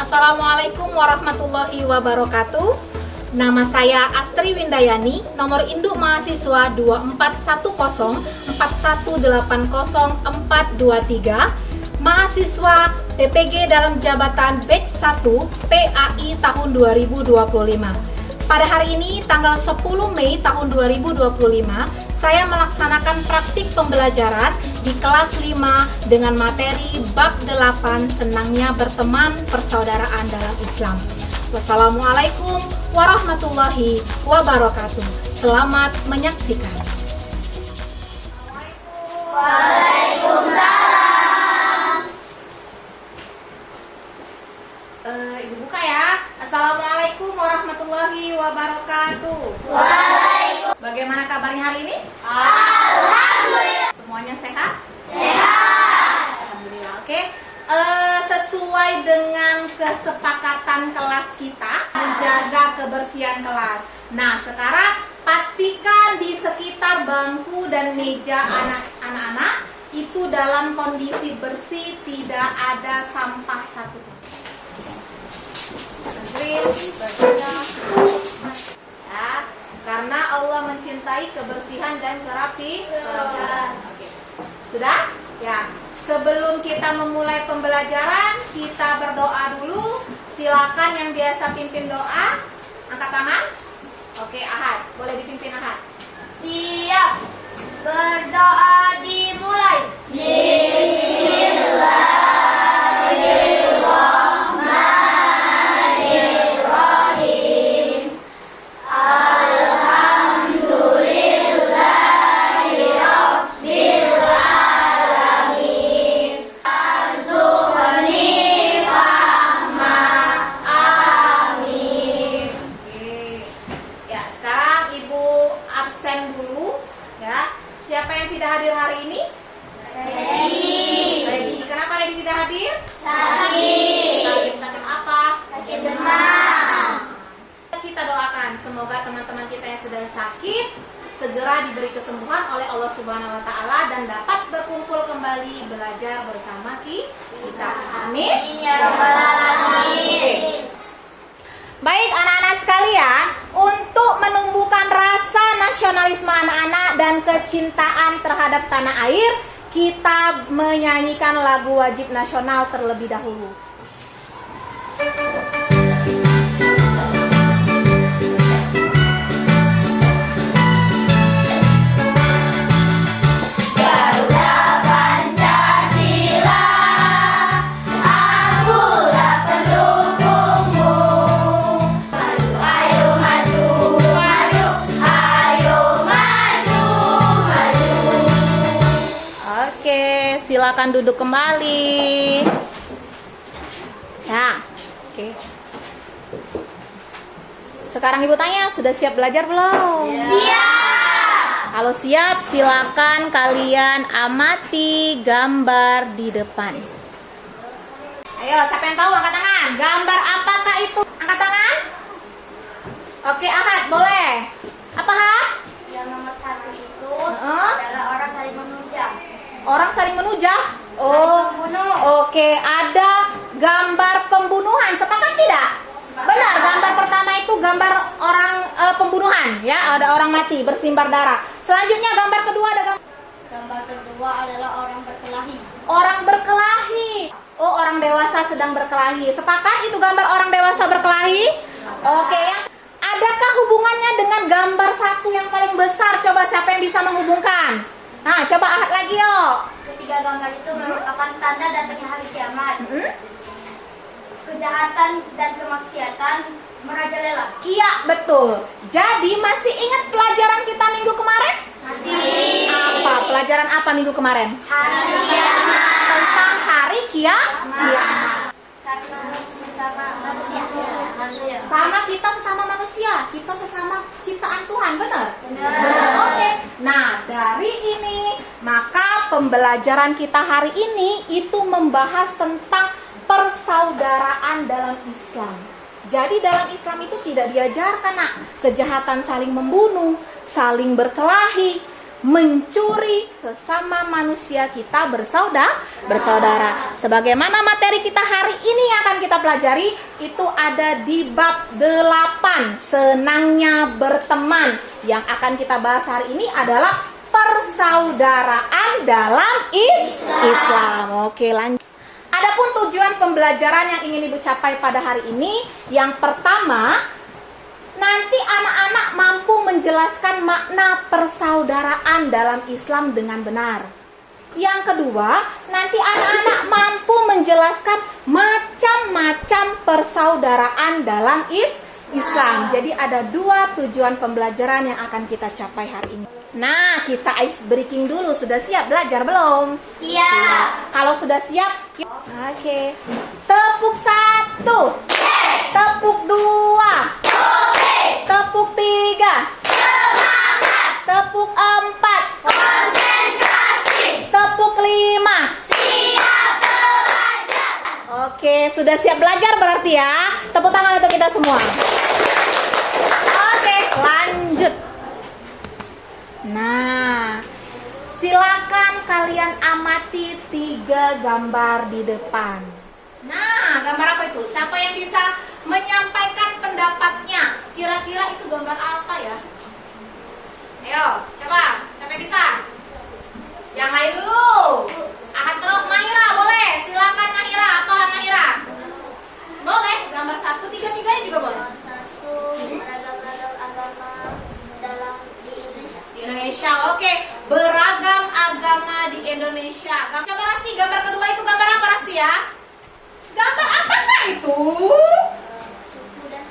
Assalamualaikum warahmatullahi wabarakatuh. Nama saya Astri Windayani, nomor induk mahasiswa 241041800423, mahasiswa PPG dalam jabatan batch 1 PAI tahun 2025. Pada hari ini, tanggal 10 Mei tahun 2025, saya melaksanakan praktik pembelajaran di kelas 5 dengan materi bab 8 senangnya berteman persaudaraan dalam Islam. Wassalamualaikum warahmatullahi wabarakatuh. Selamat menyaksikan. Waalaikumsalam. Ibu buka ya. Assalamualaikum warahmatullahi wabarakatuh. Waalaikumsalam. Bagaimana kabarnya hari ini? Alhamdulillah. Semuanya sehat? Sehat. Alhamdulillah. Oke. Sesuai dengan kesepakatan kelas kita menjaga kebersihan kelas. Nah, sekarang pastikan di sekitar bangku dan meja anak-anak itu dalam kondisi bersih, tidak ada sampah satupun. Ya, karena Allah mencintai kebersihan dan kerapian. Oke. Sudah? Ya. Sebelum kita memulai pembelajaran, kita berdoa dulu. Silakan yang biasa pimpin doa, angkat tangan. Oke, Ahad, boleh dipimpin Ahad. Siap. Berdoa dimulai. Bismillahirrahmanirrahim. Alhamdulillahirabbil alamin. Arzuqni fahma. Amin. Oke. Ya, sekarang Ibu absen dulu. Ya, siapa yang tidak hadir hari ini? Ready. Kenapa Ready tidak hadir? Sakit. Sakit apa? Sakit demam. Kita doakan semoga teman-teman kita yang sedang sakit segera diberi kesembuhan oleh Allah Subhanahu wa taala dan dapat berkumpul kembali belajar bersama kita. Amin. Ya rabbal alamin. Baik anak-anak sekalian, untuk menumbuhkan rasa nasionalisme anak-anak dan kecintaan terhadap tanah air, kita menyanyikan lagu wajib nasional terlebih dahulu. Garuda Pancasila, akulah pendukungmu. Maju, ayo maju, maju, ayo maju, maju. Oke, silakan duduk kembali. Ya, oke. Sekarang Ibu tanya, sudah siap belajar belum? Siap. Kalau siap, silakan kalian amati gambar di depan. Ayo, siapa yang tahu angkat tangan? Gambar apakah itu? Angkat tangan. Oke, Ahad, boleh. Apa, Ahad? Yang nomor 1 itu Heeh. adalah orang saling menunjang. Orang saling menujah. Saling membunuh. Oke, ada gambar pembunuhan. Sepakat tidak? Benar, gambar pertama itu gambar orang pembunuhan, ya, ada orang mati bersimbah darah. Selanjutnya gambar kedua ada Gambar kedua adalah orang berkelahi. orang berkelahi. Oh, orang dewasa sedang berkelahi. Sepakat itu gambar orang dewasa berkelahi? Oke, yang adakah hubungannya dengan gambar satu yang paling besar? Coba siapa yang bisa menghubungkan? Nah, coba Ahad lagi yuk. Ketiga gambar itu merupakan tanda datangnya hari kiamat. Hmm? Kejahatan dan kemaksiatan merajalela. Iya, betul. Jadi masih ingat pelajaran kita minggu kemarin? Masih. Apa? Pelajaran apa minggu kemarin? Hari kiamat. Tentang hari kiamat. Karena sesama manusia. Karena kita sesama manusia, kita sesama ciptaan Tuhan, benar? Benar. Oke. Nah, dari ini maka pembelajaran kita hari ini itu membahas tentang persaudaraan dalam Islam. Jadi dalam Islam itu tidak diajarkan kejahatan saling membunuh, saling berkelahi. mencuri sesama manusia kita bersaudara. Sebagaimana materi kita hari ini yang akan kita pelajari, itu ada di bab 8, senangnya berteman. Yang akan kita bahas hari ini adalah persaudaraan dalam Islam. Oke, lanjut. Adapun tujuan pembelajaran yang ingin Ibu capai pada hari ini, yang pertama, nanti anak-anak mampu menjelaskan makna persaudaraan dalam Islam dengan benar. Yang kedua, nanti anak-anak mampu menjelaskan macam-macam persaudaraan dalam Islam. Jadi ada 2 tujuan pembelajaran yang akan kita capai hari ini. Nah, kita ice breaking dulu. Sudah siap belajar belum? Siap. Kalau sudah siap, oke. Tepuk 1. Tepuk 2. Tepuk 3. Semangat. Tepuk 4. Konsentrasi. Tepuk 5. Siap belajar. Oke, sudah siap belajar berarti ya. Tepuk tangan untuk kita semua. Oke, lanjut. Nah, silakan kalian amati 3 gambar di depan. Nah, gambar apa itu? Siapa yang bisa menyampaikan pendapatnya? Kira-kira itu gambar apa ya? Ayo, coba. Siapa yang bisa? Yang lain dulu. Ahad terus, Mahira, boleh. Silakan Mahira. Apa Mahira? Boleh. Gambar 1, 3-3 juga boleh. Satu, beragam-ragam agama dalam di Indonesia. Di Indonesia, oke. Beragam agama di Indonesia. Coba Rasti, gambar kedua itu gambar apa Rasti ya? Gambar apakah itu? Suku dan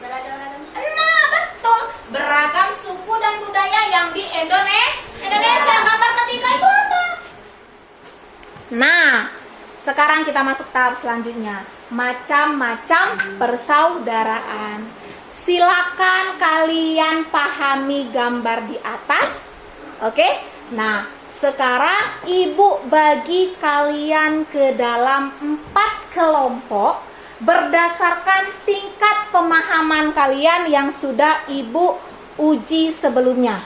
beragam-ragam suku. Nah, betul. Beragam suku dan budaya yang di Indonesia. Gambar ketiga itu apa? Nah, sekarang kita masuk tahap selanjutnya. Macam-macam persaudaraan. Silakan kalian pahami gambar di atas. Oke? Nah, sekarang Ibu bagi kalian ke dalam 4 kelompok berdasarkan tingkat pemahaman kalian yang sudah Ibu uji sebelumnya.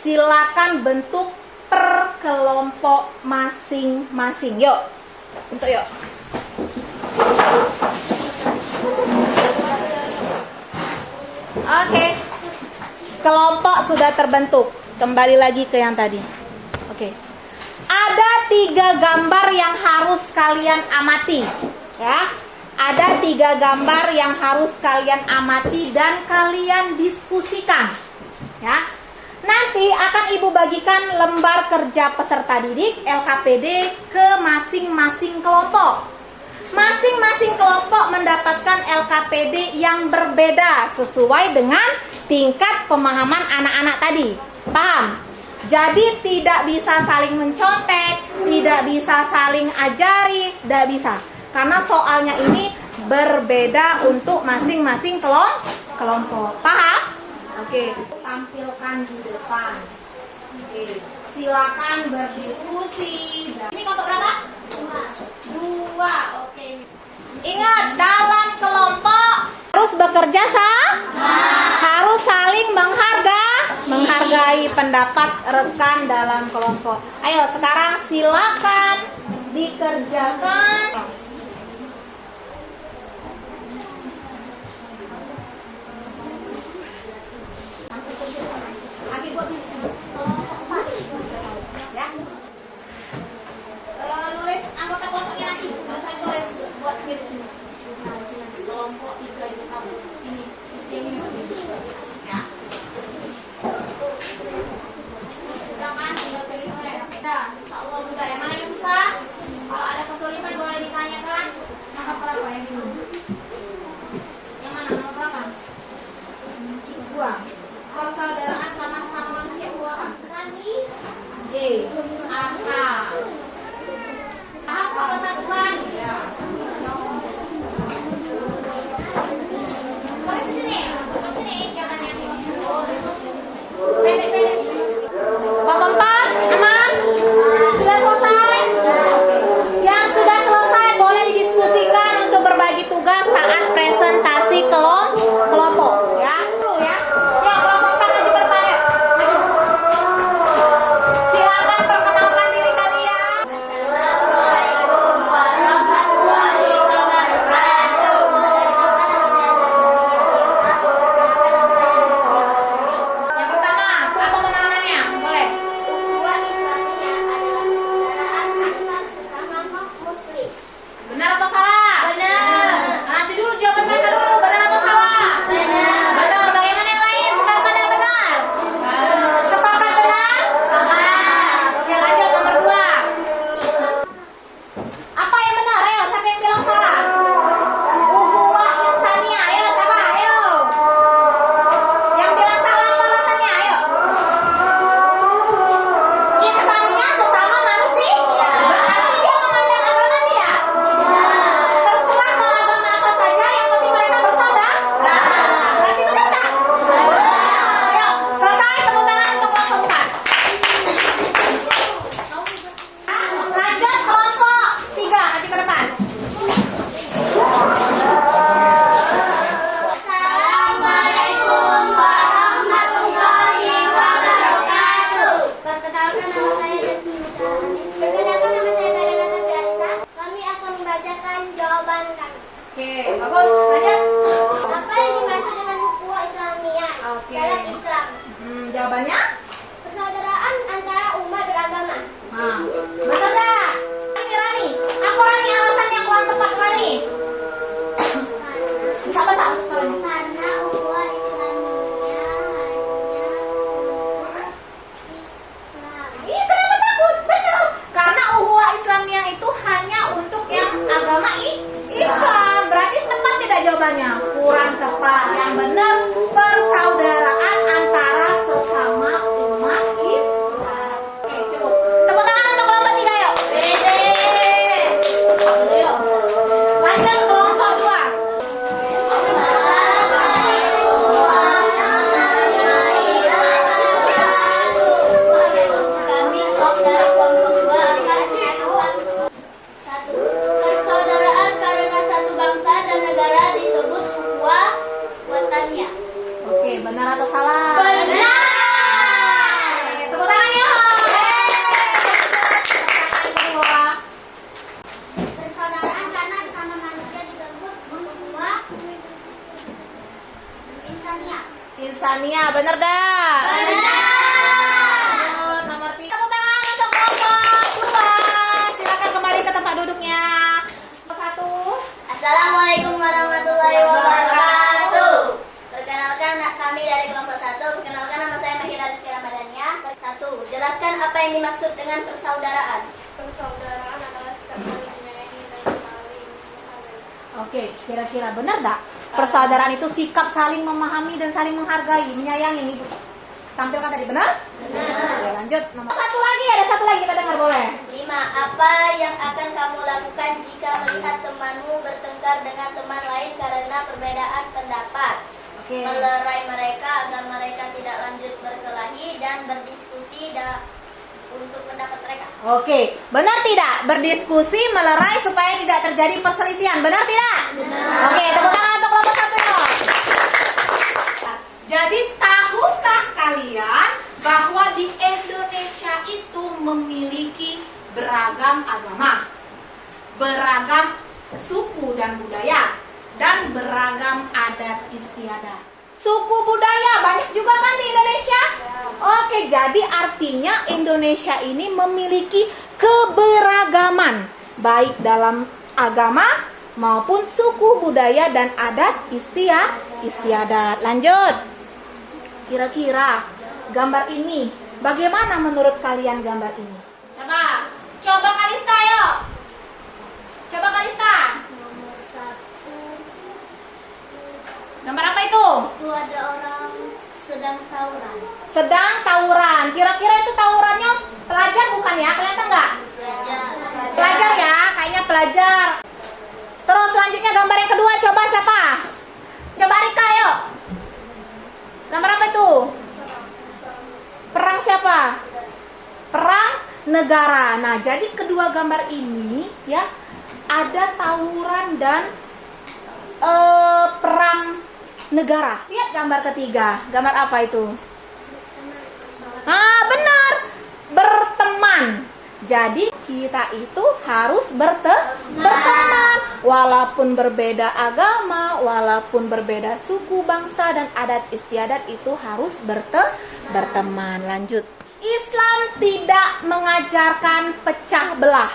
Silakan bentuk per kelompok masing-masing. Yuk, bentuk yuk. Oke, kelompok sudah terbentuk. Kembali lagi ke yang tadi. Oke, ada 3 gambar yang harus kalian amati, ya. Ada 3 gambar yang harus kalian amati dan kalian diskusikan, ya. Nanti akan Ibu bagikan lembar kerja peserta didik LKPD ke masing-masing kelompok. Masing-masing kelompok mendapatkan LKPD yang berbeda sesuai dengan tingkat pemahaman anak-anak tadi. Paham? Jadi tidak bisa saling mencontek, tidak bisa saling ajari, tidak bisa. Karena soalnya ini berbeda untuk masing-masing kelompok. Paham? Oke, tampilkan di depan. Oke, silakan berdiskusi. Ini kelompok berapa? 2. Oke. Ingat, dalam kelompok harus bekerja harus saling menghargai pendapat rekan dalam kelompok. Ayo, sekarang silakan dikerjakan. Ya. Nulis anggota kelompoknya nanti. Saya tulis buat di sini. Nah, di sini kelompok 3 itu kamu. Ini di sini. Ya. Udah kan, tinggal pilih saya. Udah, insyaallah mudah. Yang mana yang susah? Kalau ada kesulitan boleh ditanyakan. bener dah? Benar. Nomor 3. Tepuk tangan untuk kelompok 2. Silakan kembali ke tempat duduknya. Nomor 1. Assalamualaikum warahmatullahi wabarakatuh. Perkenalkan kami dari kelompok 1. Perkenalkan nama saya Mahira Rizky Ramadhania. 1. Jelaskan apa yang dimaksud dengan persaudaraan. Persaudaraan adalah sikap saling menyayangi dan saling menghargai. Oke, kira-kira benar tak? Persaudaraan itu sikap saling memahami dan saling menghargai, menyayangi. Ibu tampilkan tadi, benar? Benar. Oke, lanjut. Nomor satu lagi, ada satu lagi kita dengar, boleh? 5. Apa yang akan kamu lakukan jika melihat temanmu bertengkar dengan teman lain karena perbedaan pendapat? Oke. Melerai mereka agar mereka tidak lanjut berkelahi dan berdiskusi untuk pendapat mereka. Oke, benar tidak? Berdiskusi, melerai supaya tidak terjadi perselisihan, benar tidak? Benar. Oke, tepuk tangan untuk kelompok 1 ya. Jadi tahukah kalian bahwa di Indonesia itu memiliki beragam agama, beragam suku dan budaya, dan beragam adat istiadat. Suku budaya banyak juga kan di Indonesia? Oke, jadi artinya Indonesia ini memiliki keberagaman, baik dalam agama maupun suku budaya dan adat istiadat. Lanjut. Kira-kira gambar ini, bagaimana menurut kalian gambar ini? Coba Kalista, yuk. Coba Kalista. Nomor 1. Gambar apa itu? Itu ada orang sedang tawuran. Sedang tawuran. Kira-kira itu tawurannya pelajar bukan ya? Kelihatan nggak? Pelajar ya, kayaknya pelajar. Terus selanjutnya gambar yang kedua, coba siapa? Coba Rika, yuk. Gambar apa itu? Perang siapa? Perang negara. Nah, jadi kedua gambar ini ya ada tawuran dan perang negara. Lihat gambar ketiga. Gambar apa itu? Ah, benar. Berteman. Jadi kita itu harus berteman. Walaupun berbeda agama, walaupun berbeda suku, bangsa, dan adat istiadat itu harus berteman. Lanjut. Islam tidak mengajarkan pecah belah.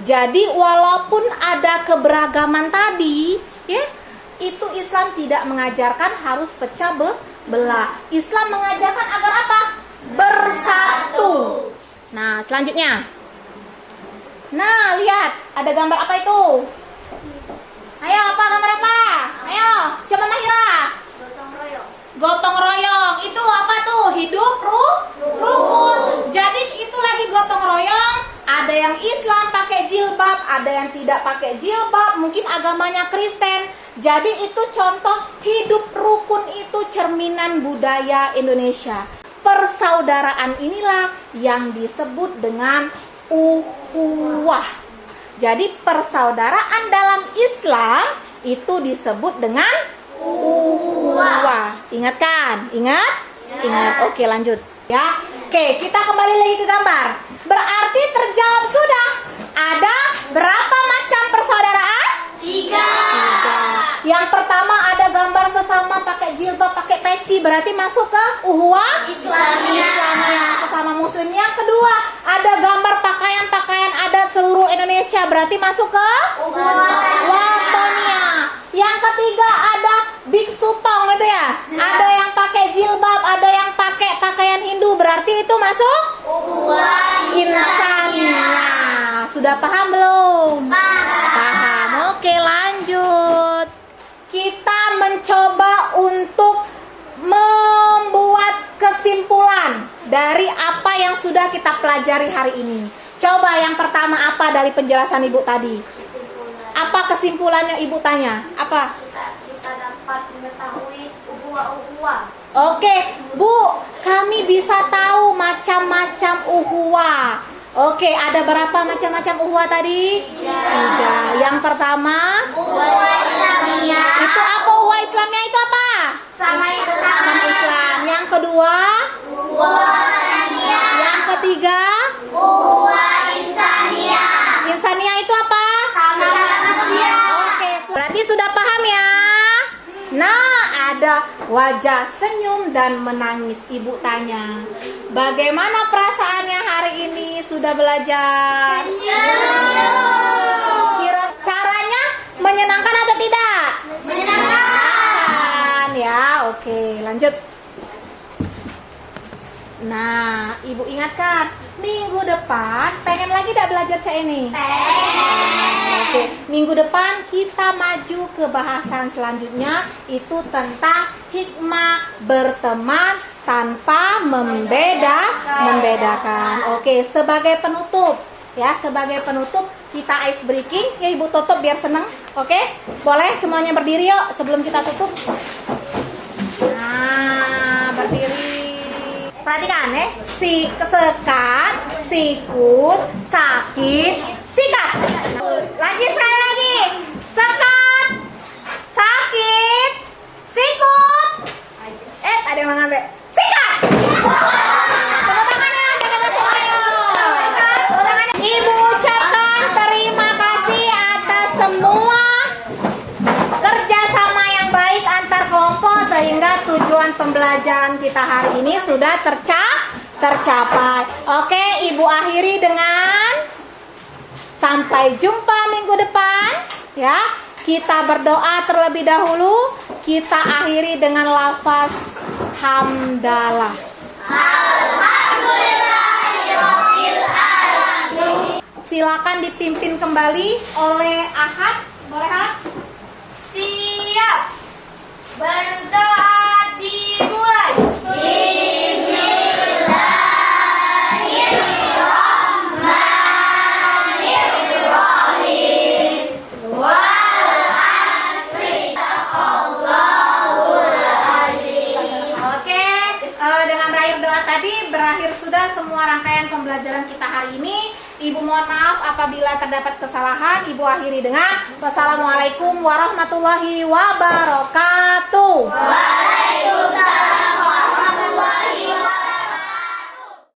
Jadi walaupun ada keberagaman tadi, ya, itu Islam tidak mengajarkan harus pecah belah. Islam mengajarkan agar apa? Bersatu. Nah, selanjutnya. Nah, lihat, ada gambar apa itu? Ayo, apa gambar apa? Ayo, coba Mahira. Gotong royong. Gotong royong. Itu apa tuh? Hidup rukun. Jadi itu lagi gotong royong. Ada yang Islam pakai jilbab, ada yang tidak pakai jilbab, mungkin agamanya Kristen. Jadi itu contoh hidup rukun, itu cerminan budaya Indonesia. Persaudaraan inilah yang disebut dengan ukhuwah. Jadi persaudaraan dalam Islam itu disebut dengan ukhuwah. Ingat kan? Ingat? Ingat. Oke, lanjut. Ya. Oke, kita kembali lagi ke gambar. Berarti terjawab sudah. Ada berapa macam persaudaraan? 3. Yang pertama ada gambar sesama pakai jilbab, pakai peci, berarti masuk ke ukhuwah Islamiyah, sesama muslim. Yang kedua, ada gambar pakaian adat seluruh Indonesia, berarti masuk ke Watonia. Yang ketiga ada biksu tong itu ya. Ada yang pakai jilbab, ada yang pakai pakaian Hindu, berarti itu masuk Insaniyah. Sudah paham belum? Paham. Oke, lanjut. Kita mencoba untuk membuat kesimpulan dari apa yang sudah kita pelajari hari ini. Coba yang pertama apa dari penjelasan Ibu tadi? Apa kesimpulannya Ibu tanya? Apa? Kita dapat mengetahui ukhuwah. Oke, Bu, kami bisa tahu macam-macam ukhuwah. Oke, ada berapa macam-macam ukhuwah tadi? 3. Yang pertama, Ukhuwah Islamiyah. itu apa ukhuwah Islamiyah itu apa? Sama Sama Islam. Yang kedua, Ukhuwah Islamiyah. yang ketiga, Ukhuwah Insaniyah. Insaniyah itu apa? Sama manusia. Oke, berarti sudah paham ya? Nah, ada wajah senyum dan menangis. Ibu tanya, bagaimana perasaannya hari ini sudah belajar? Kira caranya menyenangkan atau tidak? Menyenangkan ya. Oke, lanjut. Nah, ibu ingatkan, minggu depan pengen lagi tidak belajar saya ini? Oke, minggu depan kita maju ke bahasan selanjutnya, itu tentang hikmah berteman tanpa membedakan. Oke, sebagai penutup kita ice breaking ya, ibu tutup biar seneng. Oke, boleh semuanya berdiri yuk sebelum kita tutup. Nah, berdiri. Perhatikan ya, sekat, sikut, sakit, sikat. Lagi sekali lagi, sekat, sakit, sikut. Ada yang mengambil, sikat. Tepuk tangannya, Ibu ucapkan terima kasih atas semua kerjasama yang baik antar kelompok sehingga tujuan pembelajaran kita hari ini sudah tercapai. Oke, ibu akhiri dengan sampai jumpa minggu depan ya. Kita berdoa terlebih dahulu. Kita akhiri dengan lafaz hamdalah. Silakan dipimpin kembali oleh Ahad. Boleh, Ahad? Siap. Berdoa dimulai. Dengan berakhir doa tadi, berakhir sudah semua rangkaian pembelajaran kita hari ini. Ibu mohon maaf apabila terdapat kesalahan. Ibu akhiri dengan wassalamualaikum warahmatullahi wabarakatuh.